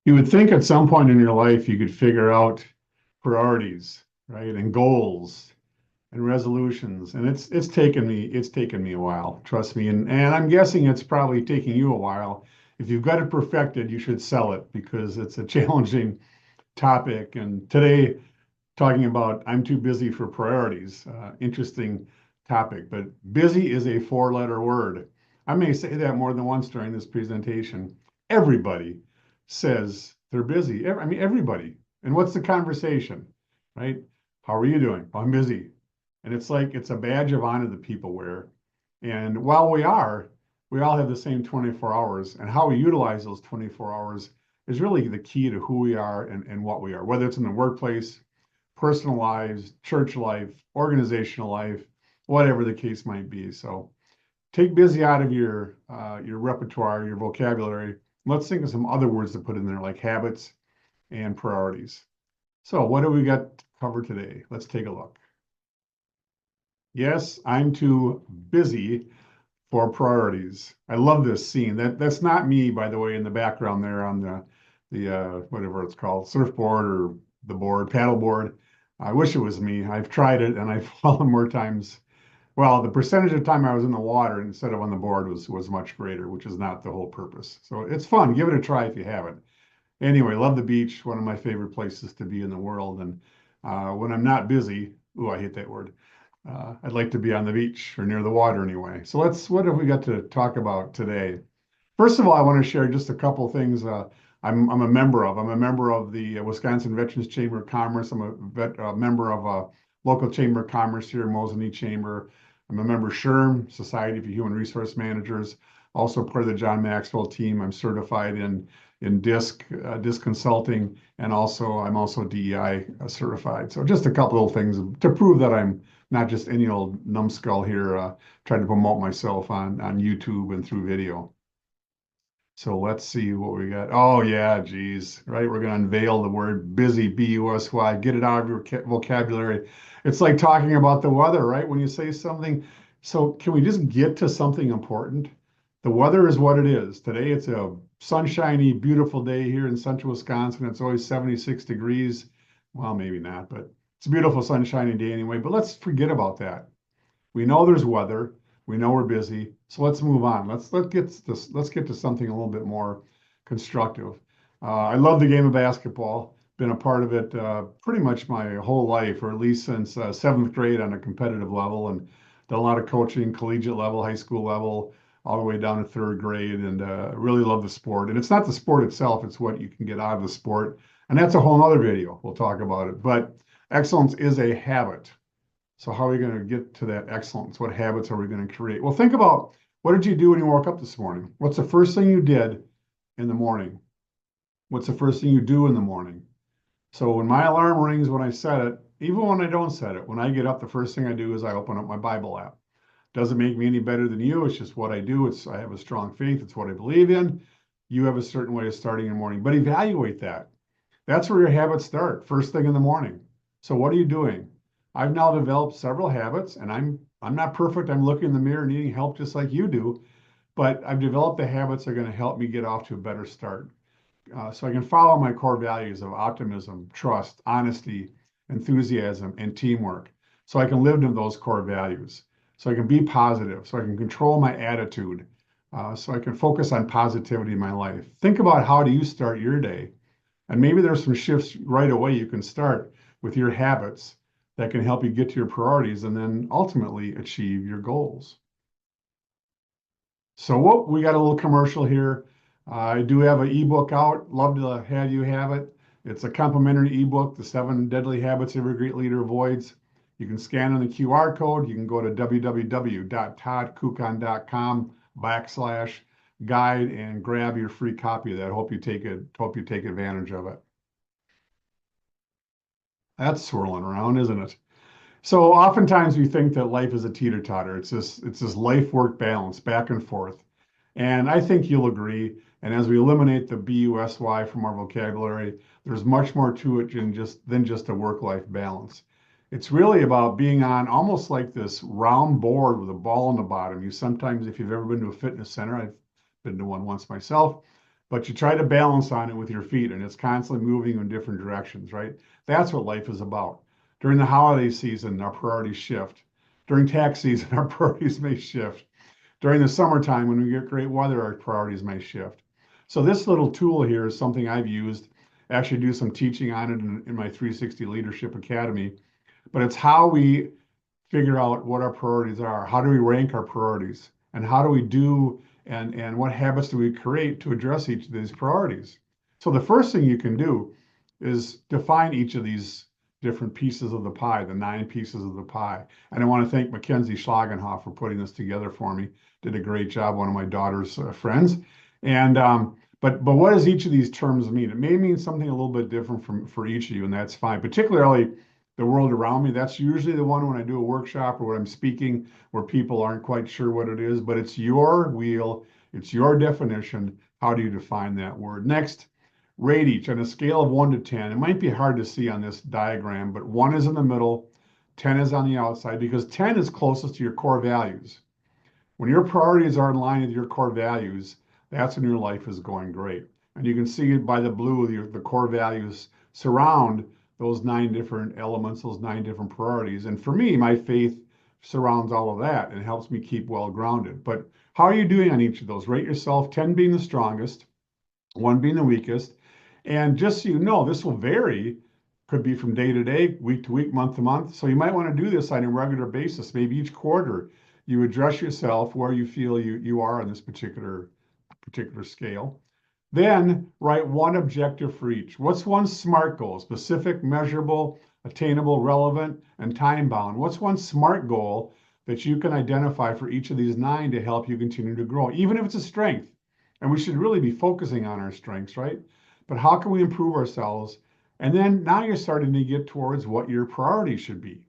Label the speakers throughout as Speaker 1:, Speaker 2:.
Speaker 1: You would think at some point in your life you could figure out priorities, right? And goals and resolutions. And it's taken me a while, trust me. And I'm guessing it's probably taking you a while. If you've got it perfected, you should sell it because it's a challenging topic. And today, talking about I'm too busy for priorities, interesting topic. But busy is a four-letter word. I may say that more than once during this presentation. Everybody says they're busy. I mean, everybody. And what's the conversation, right? How are you doing? "Oh, I'm busy." And it's like it's a badge of honor that people wear. And while we all have the same 24 hours, and how we utilize those 24 hours is really the key to who we are and what we are, whether it's in the workplace, personal lives, church life, organizational life, whatever the case might be. So take busy out of your repertoire, your vocabulary. Let's think of some other words to put in there, like habits and priorities. So what do we got covered today? Let's take a look. Yes, I'm too busy for priorities. I love this scene. That's not me, by the way, in the background there on the whatever it's called, surfboard or the board, paddleboard. I wish it was me. I've tried it and I've fallen more times. Well, the percentage of time I was in the water instead of on the board was much greater, which is not the whole purpose. So it's fun. Give it a try if you haven't. Anyway, love the beach, one of my favorite places to be in the world. And when I'm not busy, ooh, I hate that word. I'd like to be on the beach or near the water anyway. So what have we got to talk about today? First of all, I want to share just a couple of things I'm a member of. I'm a member of the Wisconsin Veterans Chamber of Commerce. I'm a member of a local chamber of commerce here, Mosinee Chamber. I'm a member of SHRM, Society for Human Resource Managers, also part of the John Maxwell team. I'm certified in DISC consulting, and I'm also DEI certified. So just a couple of things to prove that I'm not just any old numbskull here trying to promote myself on YouTube and through video. So let's see what we got. Oh yeah, geez, right? We're going to unveil the word busy, B-U-S-Y. Get it out of your vocabulary. It's like talking about the weather, right? When you say something. So can we just get to something important? The weather is what it is. Today it's a sunshiny, beautiful day here in central Wisconsin. It's always 76 degrees. Well, maybe not, but it's a beautiful sunshiny day anyway. But let's forget about that. We know there's weather. We know we're busy. So let's move on. Let's get to something a little bit more constructive. I love the game of basketball. Been a part of it pretty much my whole life, or at least since seventh grade on a competitive level, and done a lot of coaching, collegiate level, high school level, all the way down to third grade, and really love the sport. And it's not the sport itself, it's what you can get out of the sport. And that's a whole other video. We'll talk about it. But excellence is a habit. So how are we going to get to that excellence? What habits are we going to create? Well, think about, what did you do when you woke up this morning? What's the first thing you did in the morning? What's the first thing you do in the morning? So when my alarm rings, when I set it, even when I don't set it, when I get up, the first thing I do is I open up my Bible app. Doesn't make me any better than you. It's just what I do. I have a strong faith. It's what I believe in. You have a certain way of starting in the morning, but evaluate that. That's where your habits start, first thing in the morning. So what are you doing? I've now developed several habits, and I'm not perfect. I'm looking in the mirror and needing help just like you do, but I've developed the habits that are going to help me get off to a better start. So I can follow my core values of optimism, trust, honesty, enthusiasm, and teamwork. So I can live to those core values. So I can be positive. So I can control my attitude. So I can focus on positivity in my life. Think about, how do you start your day? And maybe there's some shifts right away you can start with your habits that can help you get to your priorities and then ultimately achieve your goals. So we got a little commercial here. I do have an ebook out. Love to have you have it. It's a complimentary ebook, The 7 Deadly Habits Every Great Leader Avoids. You can scan on the QR code. You can go to www.toddkukan.com/guide and grab your free copy of that. Hope you take advantage of it. That's swirling around, isn't it? So oftentimes we think that life is a teeter-totter. It's this life-work balance, back and forth. And I think you'll agree. And as we eliminate the B-U-S-Y from our vocabulary, there's much more to it than just a work-life balance. It's really about being on almost like this round board with a ball in the bottom. Sometimes, if you've ever been to a fitness center, I've been to one once myself, but you try to balance on it with your feet, and it's constantly moving in different directions, right? That's what life is about. During the holiday season, our priorities shift. During tax season, our priorities may shift. During the summertime, when we get great weather, our priorities may shift. So this little tool here is something I've used. Actually, do some teaching on it in my 360 Leadership Academy. But it's how we figure out what our priorities are. How do we rank our priorities? And how do we do and what habits do we create to address each of these priorities? So the first thing you can do is define each of these different pieces of the pie, the 9 pieces of the pie. And I want to thank Mackenzie Schlagenhoff for putting this together for me. Did a great job, one of my daughter's friends. And but what does each of these terms mean? It may mean something a little bit different for each of you, and that's fine. Particularly the world around me. That's usually the one when I do a workshop or when I'm speaking where people aren't quite sure what it is, but it's your wheel, it's your definition. How do you define that word? Next, rate each on a scale of 1 to 10. It might be hard to see on this diagram, but 1 is in the middle, 10 is on the outside, because 10 is closest to your core values. When your priorities are in line with your core values, that's when your life is going great. And you can see it by the blue, the core values surround those 9 different elements, those 9 different priorities. And for me, my faith surrounds all of that and helps me keep well grounded. But how are you doing on each of those? Rate yourself, 10 being the strongest, 1 being the weakest. And just so you know, this will vary, could be from day to day, week to week, month to month. So you might want to do this on a regular basis. Maybe each quarter you address yourself where you feel you are on this particular scale. Then write one objective for each. What's one SMART goal? Specific, measurable, attainable, relevant, and time bound. What's one SMART goal that you can identify for each of these 9 to help you continue to grow, even if it's a strength? And we should really be focusing on our strengths, right? But how can we improve ourselves? And then now you're starting to get towards what your priority should be,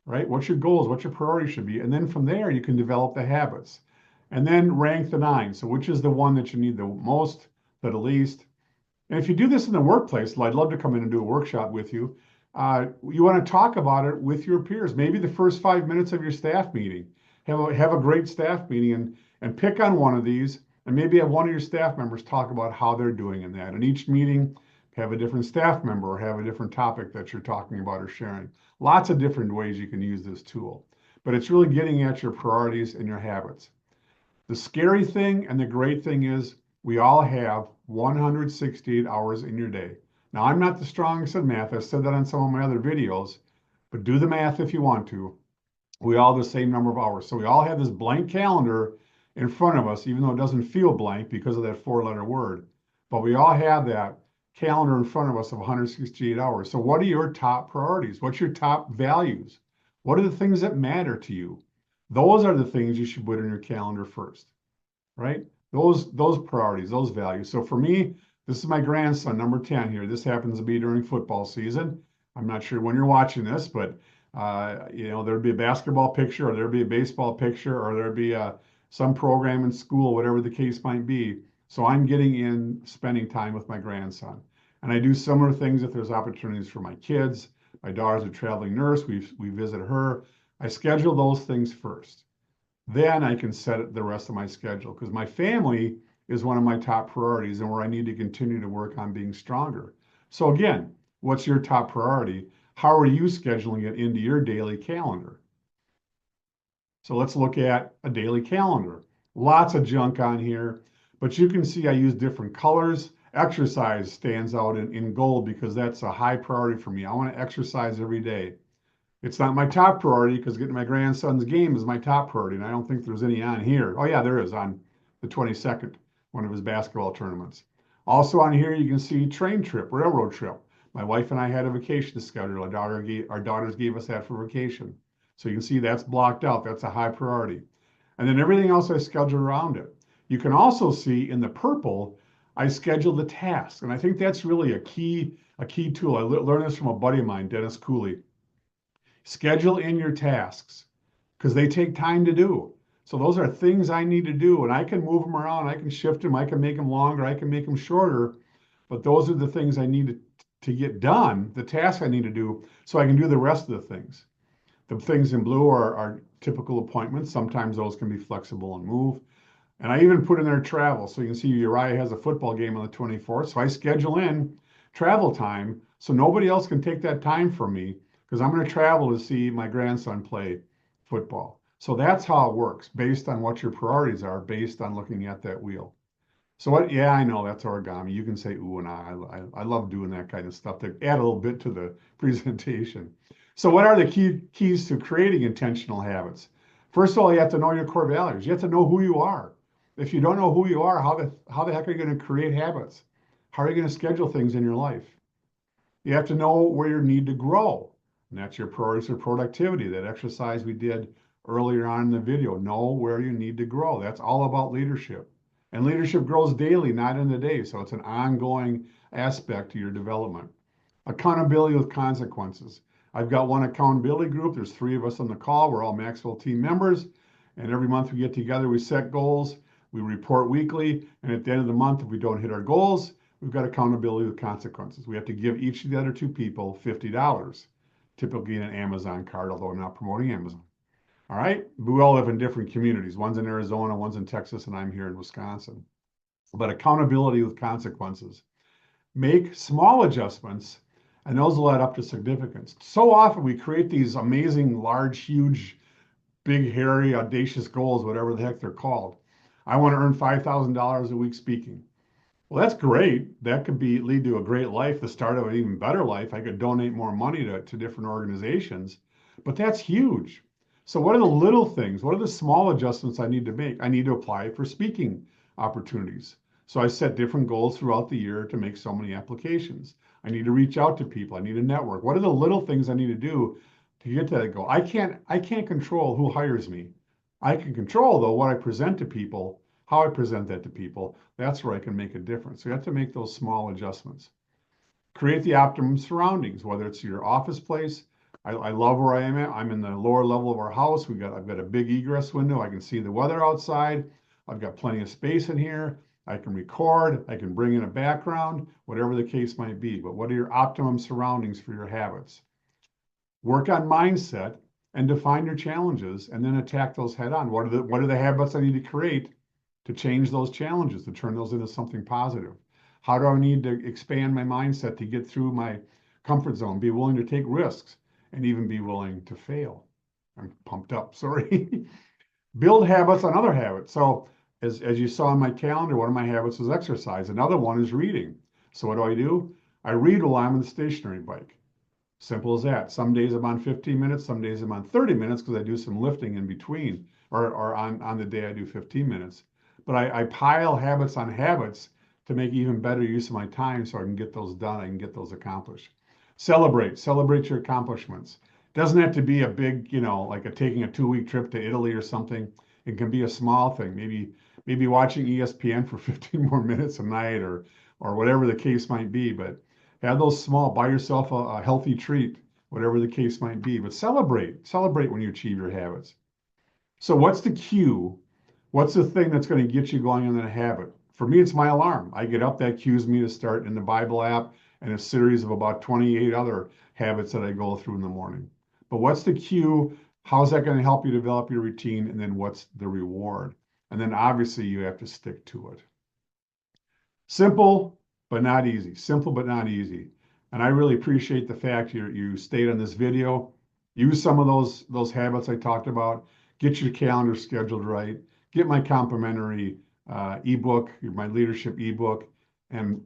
Speaker 1: right? What your goals, what your priority should be. And then from there, you can develop the habits. And then rank the 9. So which is the one that you need the most, the least? And if you do this in the workplace, I'd love to come in and do a workshop with you. You want to talk about it with your peers. Maybe the first 5 minutes of your staff meeting. Have a great staff meeting and pick on one of these, and maybe have one of your staff members talk about how they're doing in that. And each meeting, have a different staff member or have a different topic that you're talking about or sharing. Lots of different ways you can use this tool. But it's really getting at your priorities and your habits. The scary thing and the great thing is we all have 168 hours in your day. Now, I'm not the strongest at math. I've said that on some of my other videos, but do the math if you want to. We all have the same number of hours. So we all have this blank calendar in front of us, even though it doesn't feel blank because of that 4-letter word. But we all have that calendar in front of us of 168 hours. So what are your top priorities? What's your top values? What are the things that matter to you? Those are the things you should put in your calendar first, right? Those priorities, those values. So for me, this is my grandson, number 10 here. This happens to be during football season. I'm not sure when you're watching this, but there'd be a basketball picture, or there'd be a baseball picture, or there'd be some program in school, whatever the case might be. So I'm getting in, spending time with my grandson. And I do similar things if there's opportunities for my kids. My daughter's a traveling nurse. We visit her. I schedule those things first. Then I can set the rest of my schedule, because my family is one of my top priorities and where I need to continue to work on being stronger. So again, what's your top priority? How are you scheduling it into your daily calendar? So let's look at a daily calendar. Lots of junk on here, but you can see I use different colors. Exercise stands out in gold because that's a high priority for me. I want to exercise every day. It's not my top priority because getting my grandson's game is my top priority, and I don't think there's any on here. Oh yeah, there is on the 22nd, one of his basketball tournaments. Also on here, you can see train trip, railroad trip. My wife and I had a vacation schedule. Our daughters gave us that for vacation. So you can see that's blocked out. That's a high priority. And then everything else I schedule around it. You can also see in the purple, I schedule the tasks. And I think that's really a key tool. I learned this from a buddy of mine, Dennis Cooley. Schedule in your tasks because they take time to do. So those are things I need to do, and I can move them around. I can shift them. I can make them longer. I can make them shorter. But those are the things I need to get done, the tasks I need to do, so I can do the rest of the things. The things in blue are typical appointments. Sometimes those can be flexible and move. And I even put in there travel. So you can see Uriah has a football game on the 24th. So I schedule in travel time so nobody else can take that time from me because I'm going to travel to see my grandson play football. So that's how it works based on what your priorities are, based on looking at that wheel. So what? Yeah, I know that's origami. You can say ooh and ah. I love doing that kind of stuff to add a little bit to the presentation. So what are the keys to creating intentional habits? First of all, you have to know your core values. You have to know who you are. If you don't know who you are, how the heck are you going to create habits? How are you going to schedule things in your life? You have to know where you need to grow. And that's your priorities for productivity, that exercise we did earlier on in the video. Know where you need to grow. That's all about leadership. And leadership grows daily, not in a day. So it's an ongoing aspect to your development. Accountability with consequences. I've got one accountability group. There's 3 of us on the call. We're all Maxwell team members. And every month we get together, we set goals, we report weekly. And at the end of the month, if we don't hit our goals, we've got accountability with consequences. We have to give each of the other 2 people $50, typically in an Amazon card, although I'm not promoting Amazon. All right. We all live in different communities. One's in Arizona, one's in Texas, and I'm here in Wisconsin. But accountability with consequences. Make small adjustments, and those will add up to significance. So often we create these amazing, large, huge, big, hairy, audacious goals, whatever the heck they're called. I want to earn $5,000 a week speaking. Well, that's great. That could lead to a great life, the start of an even better life. I could donate more money to different organizations, but that's huge. So what are the little things? What are the small adjustments I need to make? I need to apply for speaking opportunities. So I set different goals throughout the year to make so many applications. I need to reach out to people. I need to network. What are the little things I need to do to get to that goal? I can't control who hires me. I can control, though, what I present to people, how I present that to people. That's where I can make a difference. So you have to make those small adjustments. Create the optimum surroundings, whether it's your office place. I love where I am at. I'm in the lower level of our house. I've got a big egress window. I can see the weather outside. I've got plenty of space in here. I can record. I can bring in a background, whatever the case might be. But what are your optimum surroundings for your habits? Work on mindset and define your challenges and then attack those head on. What are the habits I need to create to change those challenges, to turn those into something positive? How do I need to expand my mindset to get through my comfort zone, be willing to take risks, and even be willing to fail? I'm pumped up, sorry. Build habits on other habits. So as you saw on my calendar, one of my habits is exercise. Another one is reading. So what do? I read while I'm on the stationary bike. Simple as that. Some days I'm on 15 minutes, some days I'm on 30 minutes because I do some lifting in between, or on the day I do 15 minutes. But I pile habits on habits to make even better use of my time so I can get those done, I can get those accomplished. Celebrate your accomplishments. Doesn't have to be a big, like taking a 2-week trip to Italy or something. It can be a small thing. Maybe watching ESPN for 15 more minutes a night or whatever the case might be. But have those small, buy yourself a healthy treat, whatever the case might be. But celebrate when you achieve your habits. So what's the cue? What's the thing that's going to get you going in that habit? For me, it's my alarm. I get up, that cues me to start in the Bible app and a series of about 28 other habits that I go through in the morning. But what's the cue? How's that going to help you develop your routine? And then what's the reward? And then obviously you have to stick to it. Simple, but not easy. Simple, but not easy. And I really appreciate the fact you stayed on this video. Use some of those habits I talked about. Get your calendar scheduled right. Get my complimentary ebook, my leadership ebook. And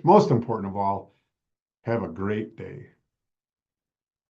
Speaker 1: most important of all, have a great day.